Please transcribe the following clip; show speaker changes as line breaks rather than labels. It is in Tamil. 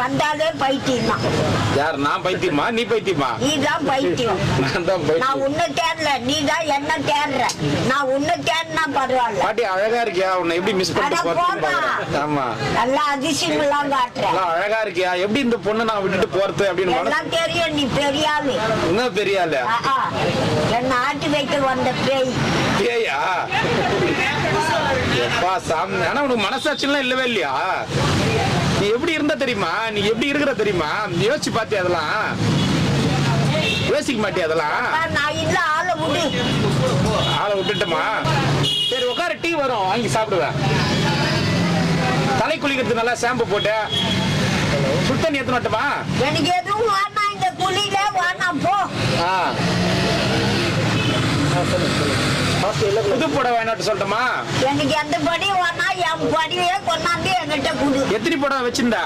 வந்தாலே பைத்தியம் தான்.
யார் நான் பைத்தியமா நீ பைத்தியமா?
நீதான் பைத்தியம்.
நான் தான் பைத்தியம்.
நான் உன்னை தேடல, நீதான் என்ன தேடுற. நான் உன்னை தேடினா பரவாயில்ல.
பாட்டி அழகா இருக்கியா? உன்னை எப்படி மிஸ் பண்ணிட்டு போறேன்னு. ஆமா
நல்லா அதிசயம் எல்லாம் காட்டுறேன்.
அழகா இருக்கியா? எப்படி இந்த பொண்ணு நான் விட்டுட்டு போறது அப்படின்னு
எல்லாம் தெரியும். நீ பெரியாளு.
என்ன பெரியாளு?
என்ன ஆட்டி வைக்க வந்த பேய்.
பேயா? எப்பா சாமி, ஆனா உனக்கு மனசாட்சியெல்லாம் இல்லவே இல்லையா? நீ எப்படி இருந்தா தெரியுமா? நீ எப்படி இருக்கிற தெரியுமா? யோசிச்சு பாத்தியா? அதெல்லாம் யோசிக்க மாட்டியா? அதெல்லாம்
நான் இல்ல. ஆளை விடு.
ஆளை விட்டுட்டுமா? சரி உட்கார, டீ வரும் வாங்கி சாப்பிடுவேன். தலை குளிக்கிறது நல்லா ஷாம்பு போட்டு சுத்தண்ணி எடுத்து நட்டுமா?
எனக்கு எதுவும் வேணாம். இந்த குளியில வேணாம் போ.
புது புடவை வேணாட்டு சொல்லட்டுமா?
எனக்கு எந்த படி வேணா, என் படியே கொண்டாந்து என்கிட்ட குடு.
எத்தனை புடவை வச்சிருந்தா?